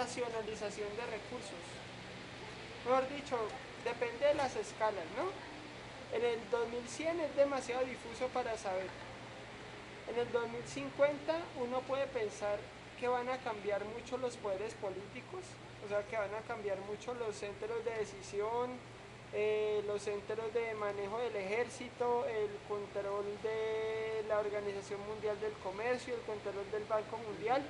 racionalización de recursos. Mejor dicho, depende de las escalas, ¿no? En el 2100 es demasiado difuso para saber. En el 2050 uno puede pensar que van a cambiar mucho los poderes políticos, o sea, que van a cambiar mucho los centros de decisión, los centros de manejo del ejército, el control de la Organización Mundial del Comercio, el control del Banco Mundial,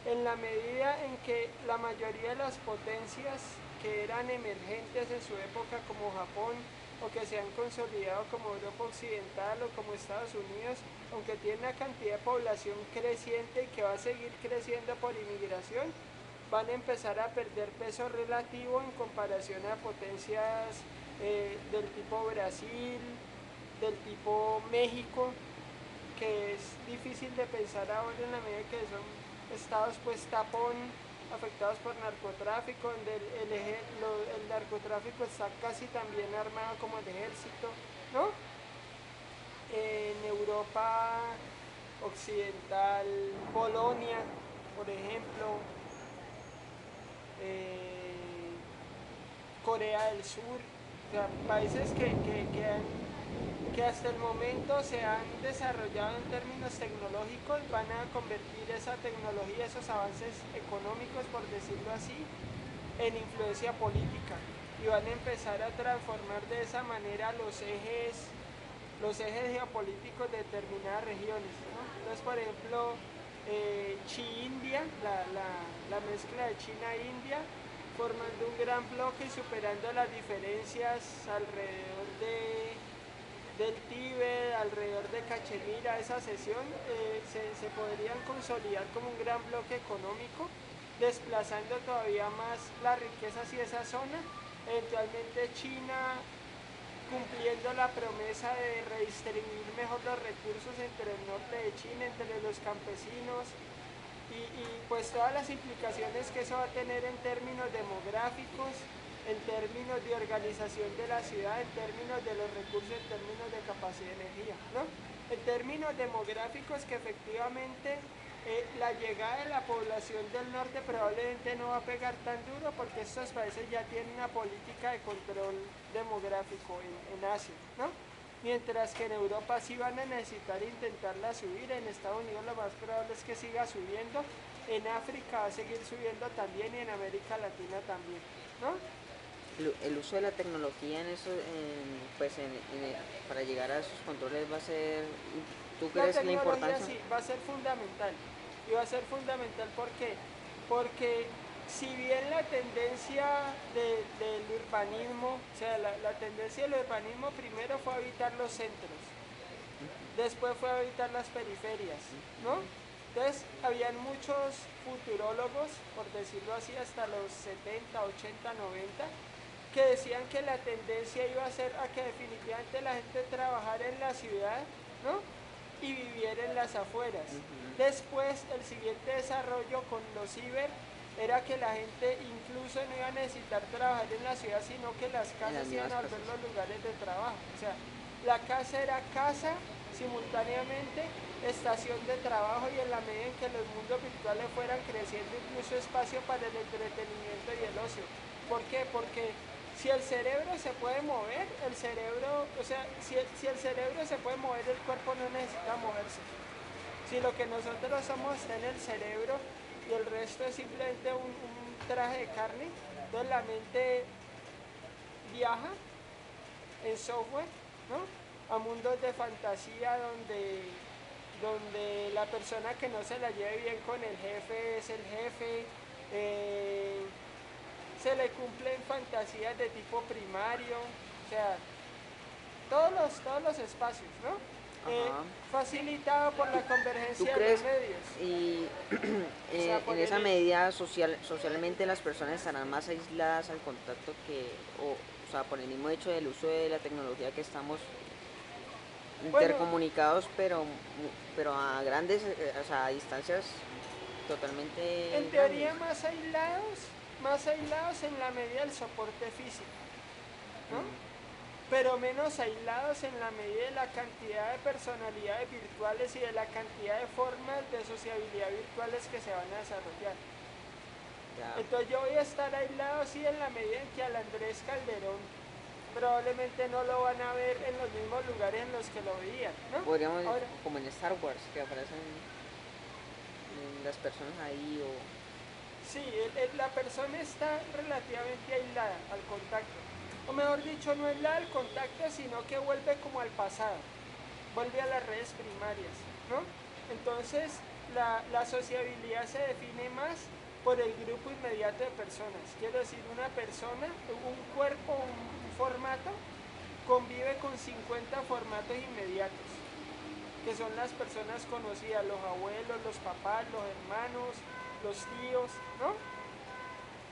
en la medida en que la mayoría de las potencias que eran emergentes en su época, como Japón, o que se han consolidado como Europa Occidental o como Estados Unidos, aunque tiene una cantidad de población creciente y que va a seguir creciendo por inmigración, van a empezar a perder peso relativo en comparación a potencias del tipo Brasil, del tipo México, que es difícil de pensar ahora en la medida que son estados pues tapón, afectados por narcotráfico, donde el narcotráfico está casi también armado como el ejército, ¿no? En Europa Occidental, Polonia, por ejemplo, eh, Corea del Sur, o sea, países que hasta el momento se han desarrollado en términos tecnológicos, van a convertir esa tecnología, esos avances económicos, por decirlo así, en influencia política y van a empezar a transformar de esa manera los ejes geopolíticos de determinadas regiones, ¿no? Entonces, por ejemplo, Chi-India, la mezcla de China e India, formando un gran bloque y superando las diferencias alrededor del Tíbet, alrededor de Cachemira, esa sesión, se podrían consolidar como un gran bloque económico, desplazando todavía más las riquezas y esa zona, eventualmente China cumpliendo la promesa de redistribuir mejor los recursos entre el norte de China, entre los campesinos, y pues todas las implicaciones que eso va a tener en términos demográficos, en términos de organización de la ciudad, en términos de los recursos, en términos de capacidad de energía, ¿no? En términos demográficos que efectivamente la llegada de la población del norte probablemente no va a pegar tan duro porque estos países ya tienen una política de control demográfico en Asia, ¿no? Mientras que en Europa sí van a necesitar intentarla subir, en Estados Unidos lo más probable es que siga subiendo, en África va a seguir subiendo también y en América Latina también, ¿no? El uso de la tecnología en eso, para llegar a esos controles va a ser, ¿tú La crees la tecnología importancia? sí va a ser fundamental. Y va a ser fundamental ¿por qué? Porque si bien la tendencia del urbanismo, o sea, la tendencia del urbanismo primero fue a habitar los centros, después fue a habitar las periferias, ¿no? Entonces, habían muchos futurólogos, por decirlo así, hasta los 70, 80, 90, que decían que la tendencia iba a ser a que definitivamente la gente trabajara en la ciudad, ¿no? Y viviera en las afueras. Después, el siguiente desarrollo con los ciber era que la gente incluso no iba a necesitar trabajar en la ciudad, sino que las En las casas iban mismas a casas. volver los lugares de trabajo. O sea, la casa era casa, simultáneamente estación de trabajo, y en la medida en que los mundos virtuales fueran creciendo, incluso espacio para el entretenimiento y el ocio. ¿Por qué? Porque si el cerebro se puede mover, el cerebro, o sea, si el cerebro se puede mover, el cuerpo no necesita moverse. Si lo que nosotros somos está en el cerebro y el resto es simplemente un traje de carne, entonces la mente viaja en software, ¿no? A mundos de fantasía donde la persona que no se la lleve bien con el jefe es el jefe, eh, se le cumplen fantasías de tipo primario, o sea, todos los espacios, ¿no? Ajá. Facilitado por la ¿Tú convergencia de los crees medios. y O sea, en por esa el, medida socialmente las personas estarán más aisladas al contacto o sea, por el mismo hecho del uso de la tecnología que estamos bueno, intercomunicados, pero a grandes, o sea, a distancias totalmente en grandes? teoría más aislados en la medida del soporte físico, ¿no? Pero menos aislados en la medida de la cantidad de personalidades virtuales y de la cantidad de formas de sociabilidad virtuales que se van a desarrollar. Ya. Entonces yo voy a estar aislado sí en la medida en que al Andrés Calderón probablemente no lo van a ver en los mismos lugares en los que lo veían, ¿no? Podríamos, Ahora, como en Star Wars, que aparecen las personas ahí o... sí, la persona está relativamente aislada al contacto. O mejor dicho, no aislada al contacto, sino que vuelve como al pasado, vuelve a las redes primarias, ¿no? Entonces, la sociabilidad se define más por el grupo inmediato de personas. Quiero decir, una persona, un cuerpo, un formato, convive con 50 formatos inmediatos, que son las personas conocidas, los abuelos, los papás, los hermanos, los tíos, ¿no?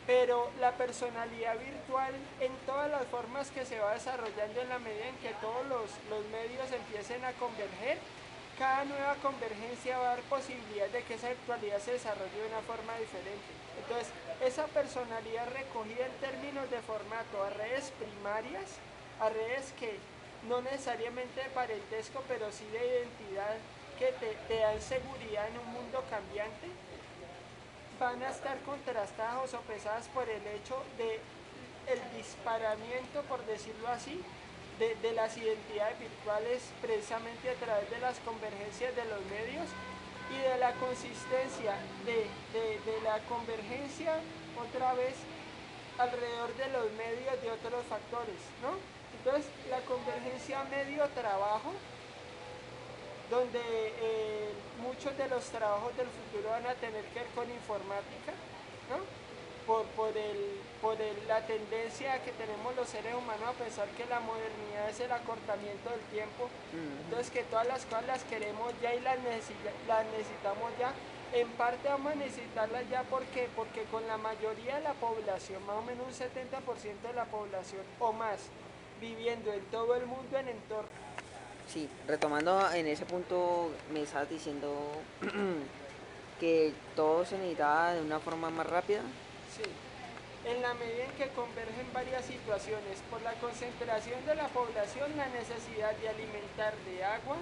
Pero la personalidad virtual en todas las formas que se va desarrollando en la medida en que todos los medios empiecen a converger, cada nueva convergencia va a dar posibilidad de que esa virtualidad se desarrolle de una forma diferente. Entonces, esa personalidad recogida en términos de formato a redes primarias, a redes que no necesariamente de parentesco, pero sí de identidad, que te dan seguridad en un mundo cambiante, van a estar contrastadas o sopesadas por el hecho de el disparamiento, por decirlo así, de las identidades virtuales precisamente a través de las convergencias de los medios y de la consistencia de la convergencia otra vez alrededor de los medios de otros factores, ¿no? Entonces, la convergencia medio-trabajo, donde muchos de los trabajos del futuro van a tener que ver con informática, ¿no? La tendencia que tenemos los seres humanos a pensar que la modernidad es el acortamiento del tiempo, entonces que todas las cosas las queremos ya y las necesitamos ya. En parte vamos a necesitarlas ya porque con la mayoría de la población, más o menos un 70% de la población o más, viviendo en todo el mundo en entornos. Sí, retomando en ese punto, me estabas diciendo que todo se necesitaba de una forma más rápida. Sí, en la medida en que convergen varias situaciones, por la concentración de la población, la necesidad de alimentar de agua,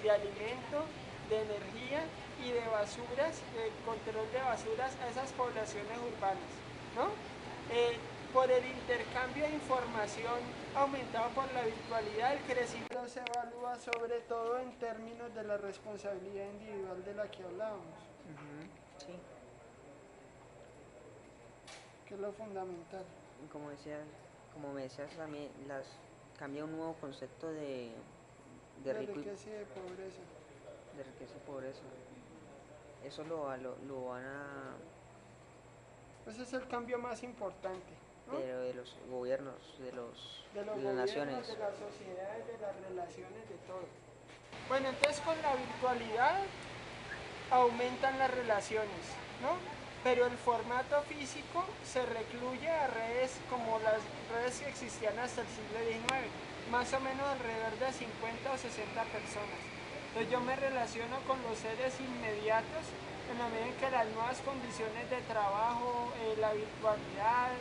de alimento, de energía y de basuras, el control de basuras a esas poblaciones urbanas, ¿no? Por el intercambio de información aumentado por la virtualidad, el crecimiento se evalúa sobre todo en términos de la responsabilidad individual de la que hablábamos, Sí, que es lo fundamental. y como decías, como me decías también, cambia un nuevo concepto de De rico riqueza y de pobreza. de riqueza y pobreza. Eso lo van a, Ese es el cambio más importante, ¿no? pero de los gobiernos, De los de las gobiernos, de naciones. las sociedades, de las relaciones, de todo. Bueno, entonces con la virtualidad aumentan las relaciones, ¿no? Pero el formato físico se recluye a redes como las redes que existían hasta el siglo XIX, más o menos alrededor de 50 o 60 personas. Entonces yo me relaciono con los seres inmediatos en la medida en que las nuevas condiciones de trabajo, la virtualidad,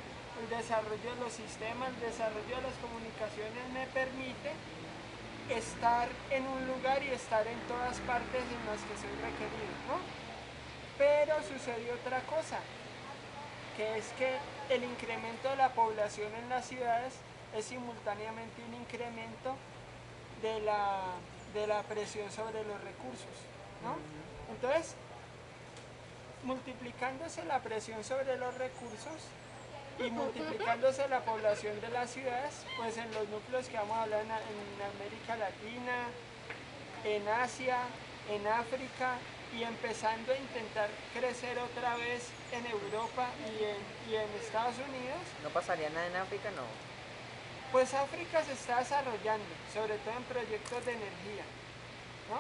el desarrollo de los sistemas, el desarrollo de las comunicaciones me permite estar en un lugar y estar en todas partes en las que soy requerido, ¿no? Pero sucedió otra cosa, que es que el incremento de la población en las ciudades es simultáneamente un incremento de la presión sobre los recursos, ¿no? Entonces, multiplicándose la presión sobre los recursos y multiplicándose la población de las ciudades, pues en los núcleos que vamos a hablar en América Latina, en Asia, en África y empezando a intentar crecer otra vez en Europa y en Estados Unidos, ¿No pasaría nada en África? No. pues África se está desarrollando, sobre todo en proyectos de energía, ¿no?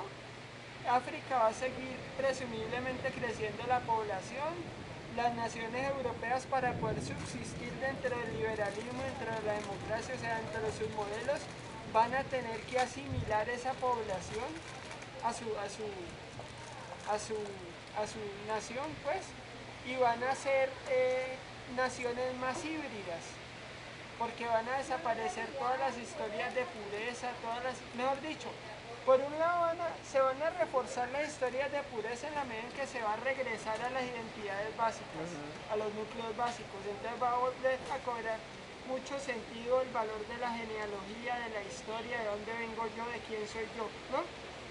África va a seguir presumiblemente creciendo la población. Las naciones europeas, para poder subsistir dentro del liberalismo, dentro de la democracia, o sea, dentro de sus modelos, van a tener que asimilar esa población a su nación, pues, y van a ser naciones más híbridas, porque van a desaparecer todas las historias de pureza, mejor dicho, Por un lado se van a reforzar las historias de pureza en la medida en que se va a regresar a las identidades básicas, a los núcleos básicos. Entonces va a volver a cobrar mucho sentido el valor de la genealogía, de la historia, de dónde vengo yo, de quién soy yo, ¿no?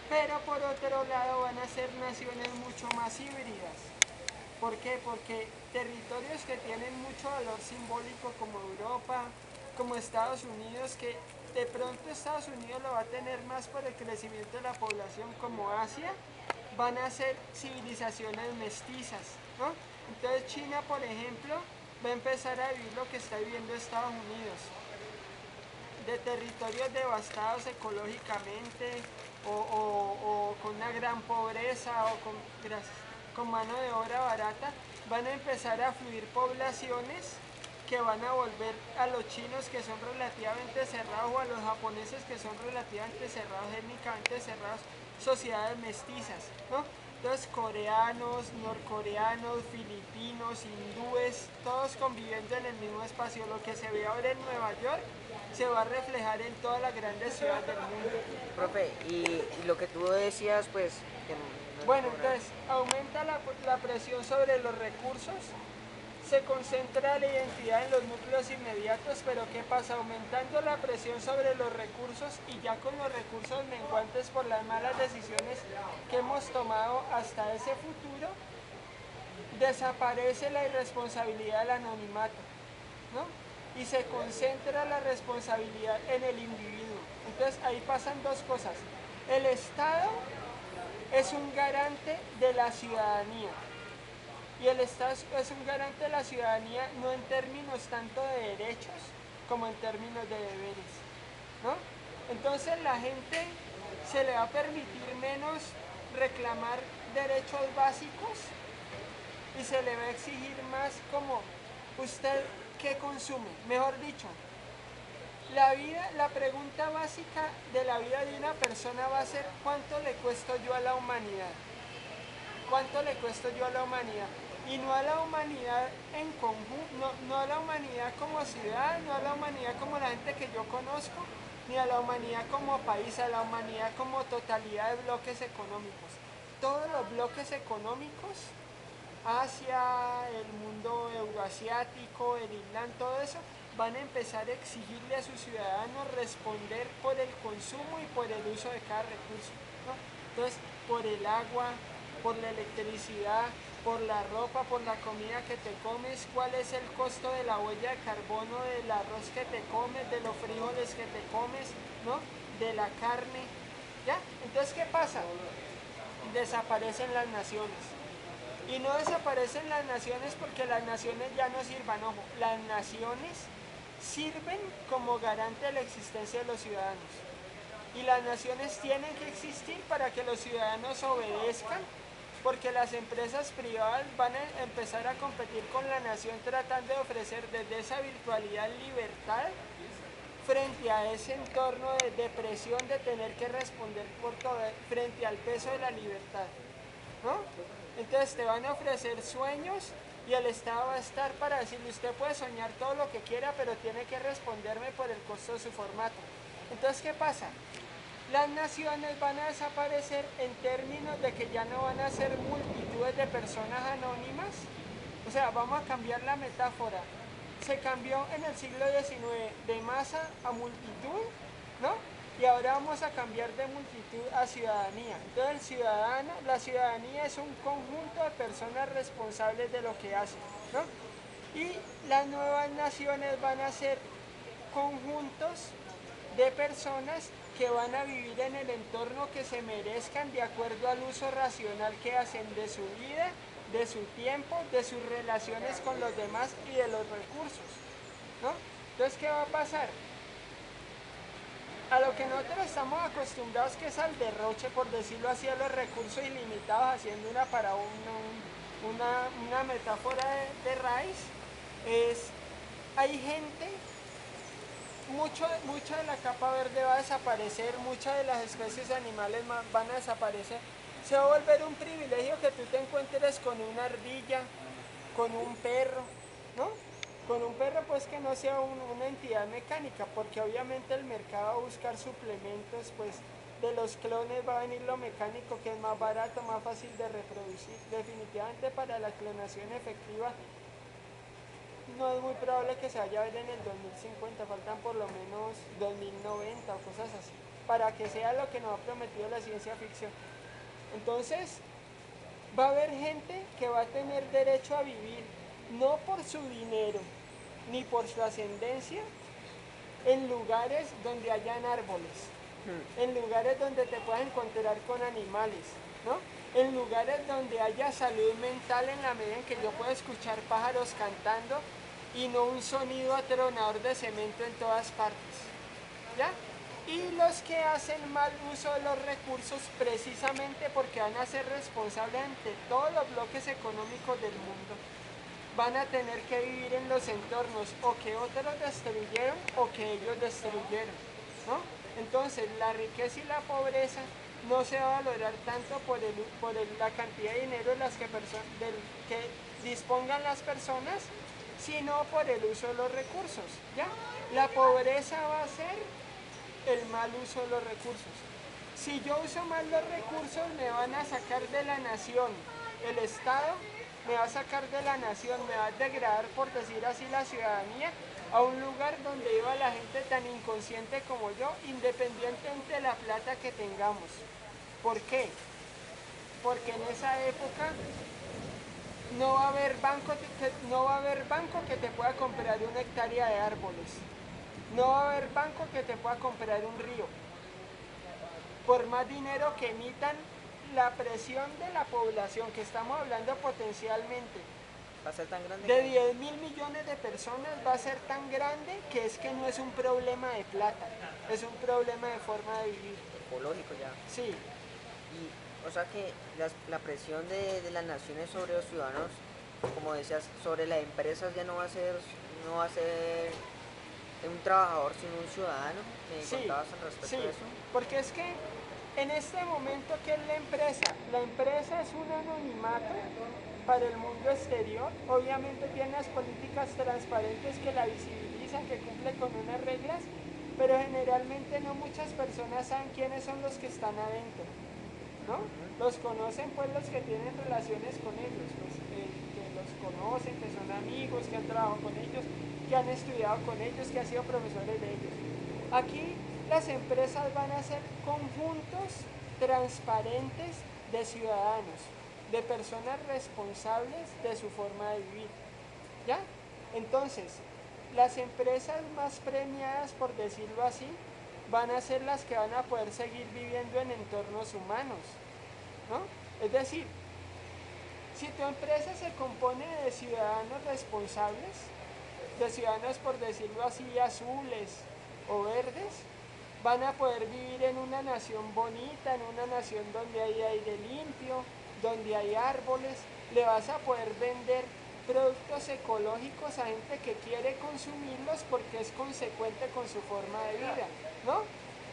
Pero por otro lado van a ser naciones mucho más híbridas. ¿Por qué? Porque territorios que tienen mucho valor simbólico como Europa, como Estados Unidos, que de pronto Estados Unidos lo va a tener más por el crecimiento de la población, como Asia, van a ser civilizaciones mestizas, ¿no? Entonces China, por ejemplo, va a empezar a vivir lo que está viviendo Estados Unidos, de territorios devastados ecológicamente o con una gran pobreza o con mano de obra barata, van a empezar a fluir poblaciones que van a volver a los chinos que son relativamente cerrados o a los japoneses que son relativamente cerrados, étnicamente cerrados, sociedades mestizas, ¿no? Entonces coreanos, norcoreanos, filipinos, hindúes, todos conviviendo en el mismo espacio. Lo que se ve ahora en Nueva York se va a reflejar en todas las grandes ciudades del mundo. Profe, y lo que tú decías, pues, que no Bueno, entonces aumenta la presión sobre los recursos, se concentra la identidad en los núcleos inmediatos, pero ¿qué pasa? Aumentando la presión sobre los recursos y ya con los recursos menguantes por las malas decisiones que hemos tomado hasta ese futuro, desaparece la irresponsabilidad del anonimato, ¿no? Y se concentra la responsabilidad en el individuo. Entonces ahí pasan dos cosas. El Estado es un garante de la ciudadanía. Y el Estado es un garante de la ciudadanía no en términos tanto de derechos como en términos de deberes, ¿no? Entonces la gente se le va a permitir menos reclamar derechos básicos y se le va a exigir más como usted qué consume. Mejor dicho, la pregunta básica de la vida de una persona va a ser ¿cuánto le cuesto yo a la humanidad? ¿Cuánto le cuesto yo a la humanidad? Y no a la humanidad en conjunto, no a la humanidad como ciudad, no a la humanidad como la gente que yo conozco, ni a la humanidad como país, a la humanidad como totalidad de bloques económicos. Todos los bloques económicos, Asia, el mundo euroasiático, el Islam, todo eso, van a empezar a exigirle a sus ciudadanos responder por el consumo y por el uso de cada recurso, ¿no? Entonces, por el agua, por la electricidad, por la ropa, por la comida que te comes, cuál es el costo de la huella de carbono del arroz que te comes, de los frijoles que te comes, ¿no? De la carne, ¿ya? Entonces, ¿qué pasa? Desaparecen las naciones. Y no desaparecen las naciones porque las naciones ya no sirvan, ojo, las naciones sirven como garante de la existencia de los ciudadanos. Y las naciones tienen que existir para que los ciudadanos obedezcan, porque las empresas privadas van a empezar a competir con la nación tratando de ofrecer desde esa virtualidad libertad frente a ese entorno de depresión de tener que responder por todo, frente al peso de la libertad, ¿no? Entonces te van a ofrecer sueños y el Estado va a estar para decirle usted puede soñar todo lo que quiera, pero tiene que responderme por el costo de su formato. Entonces, ¿qué pasa? Las naciones van a desaparecer en términos de que ya no van a ser multitudes de personas anónimas. O sea, vamos a cambiar la metáfora. Se cambió en el siglo XIX de masa a multitud, ¿no? Y ahora vamos a cambiar de multitud a ciudadanía. Entonces el ciudadano, la ciudadanía es un conjunto de personas responsables de lo que hacen, ¿no? Y las nuevas naciones van a ser conjuntos de personas que van a vivir en el entorno que se merezcan de acuerdo al uso racional que hacen de su vida, de su tiempo, de sus relaciones con los demás y de los recursos, ¿no? Entonces, ¿qué va a pasar? A lo que nosotros estamos acostumbrados, que es al derroche, por decirlo así, a los recursos ilimitados, haciendo una metáfora de raíz, hay gente, mucha de la capa verde va a desaparecer, muchas de las especies animales van a desaparecer. Se va a volver un privilegio que tú te encuentres con una ardilla, con un perro, ¿no? Con un perro pues que no sea una entidad mecánica, porque obviamente el mercado va a buscar suplementos pues de los clones va a venir lo mecánico, que es más barato, más fácil de reproducir. Definitivamente para la clonación efectiva no es muy probable que se vaya a ver en el 2050, faltan por lo menos 2090 o cosas así, para que sea lo que nos ha prometido la ciencia ficción. Entonces, va a haber gente que va a tener derecho a vivir, no por su dinero, ni por su ascendencia, en lugares donde hayan árboles, en lugares donde te puedas encontrar con animales, ¿no? En lugares donde haya salud mental en la medida en que yo pueda escuchar pájaros cantando y no un sonido atronador de cemento en todas partes, ¿ya? Y los que hacen mal uso de los recursos precisamente porque van a ser responsables ante todos los bloques económicos del mundo, van a tener que vivir en los entornos o que otros destruyeron o que ellos destruyeron, ¿no? Entonces la riqueza y la pobreza no se va a valorar tanto por la cantidad de dinero del que dispongan las personas, sino por el uso de los recursos, ¿ya? La pobreza va a ser el mal uso de los recursos. Si yo uso mal los recursos, me van a sacar de la nación. El Estado me va a sacar de la nación, me va a degradar, por decir así, la ciudadanía a un lugar donde iba la gente tan inconsciente como yo, independientemente de la plata que tengamos. ¿Por qué? Porque en esa época no va a haber banco que te pueda comprar una hectárea de árboles. No va a haber banco que te pueda comprar un río. Por más dinero que emitan, la presión de la población, que estamos hablando potencialmente Va a ser tan grande de que 10 mil millones de personas, va a ser tan grande que es que no es un problema de plata, es un problema de forma de vivir. ecológico ya. Sí, Y, o sea que la presión de las naciones sobre los ciudadanos, como decías, sobre las empresas ya no va a ser un trabajador sino un ciudadano. Me sí, contabas al respecto sí, de eso. porque es que en este momento, ¿qué es la empresa? La empresa es un anonimato para el mundo exterior. Obviamente tiene unas políticas transparentes que la visibilizan, que cumple con unas reglas, pero generalmente no muchas personas saben quiénes son los que están adentro, ¿no? Los conocen pues los que tienen relaciones con ellos, que los conocen, que son amigos, que han trabajado con ellos, que han estudiado con ellos, que han sido profesores de ellos. Aquí las empresas van a ser conjuntos transparentes de ciudadanos, de personas responsables de su forma de vivir, ¿ya? Entonces, las empresas más premiadas, por decirlo así, van a ser las que van a poder seguir viviendo en entornos humanos, ¿no? Es decir, si tu empresa se compone de ciudadanos responsables, de ciudadanos, por decirlo así, azules o verdes, van a poder vivir en una nación bonita, en una nación donde hay aire limpio, donde hay árboles, le vas a poder vender productos ecológicos a gente que quiere consumirlos porque es consecuente con su forma de vida, ¿no?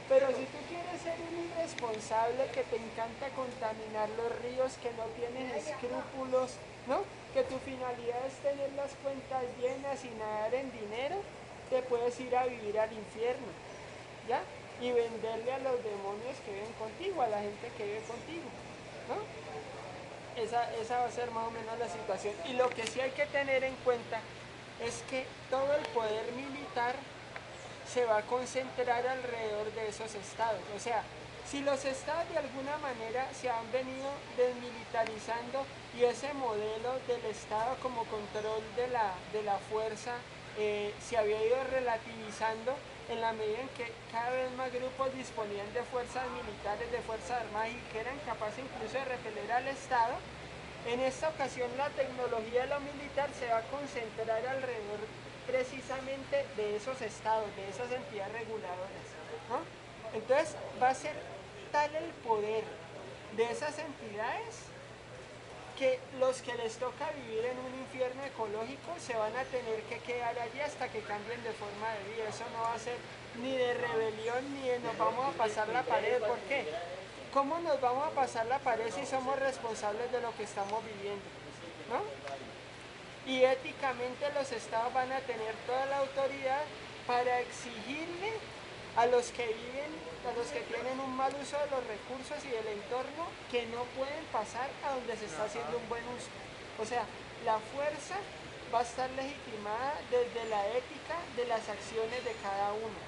Pero si tú quieres ser un irresponsable que te encanta contaminar los ríos, que no tienes escrúpulos, ¿no? Que tu finalidad es tener las cuentas llenas y nadar en dinero, te puedes ir a vivir al infierno, ¿ya? Y venderle a los demonios que viven contigo, a la gente que vive contigo, ¿no? Esa va a ser más o menos la situación. Y lo que sí hay que tener en cuenta es que todo el poder militar se va a concentrar alrededor de esos estados. O sea, si los estados de alguna manera se han venido desmilitarizando y ese modelo del estado como control de la fuerza se había ido relativizando en la medida en que cada vez más grupos disponían de fuerzas militares, de fuerzas armadas y que eran capaces incluso de repeler al Estado, en esta ocasión la tecnología de lo militar se va a concentrar alrededor precisamente de esos estados, de esas entidades reguladoras, ¿no? Entonces va a ser tal el poder de esas entidades que los que les toca vivir en un infierno ecológico se van a tener que quedar allí hasta que cambien de forma de vida. Eso no va a ser ni de rebelión ni de nos vamos a pasar la pared. ¿Por qué? ¿Cómo nos vamos a pasar la pared si somos responsables de lo que estamos viviendo? ¿No? Y éticamente los estados van a tener toda la autoridad para exigirle a los que viven, a los que tienen un mal uso de los recursos y del entorno, que no pueden pasar a donde se está Ajá. haciendo un buen uso. O sea, la fuerza va a estar legitimada desde la ética de las acciones de cada uno.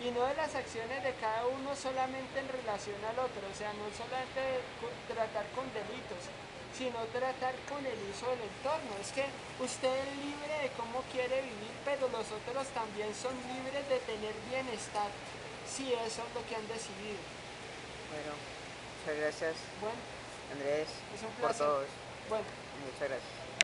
Y no de las acciones de cada uno solamente en relación al otro, o sea, no solamente tratar con delitos, sino tratar con el uso del entorno. Es que usted es libre de cómo quiere vivir, pero los otros también son libres de tener bienestar, si eso es lo que han decidido. Bueno, muchas gracias, Bueno, Andrés, es un por placer. todo. Bueno. Muchas gracias.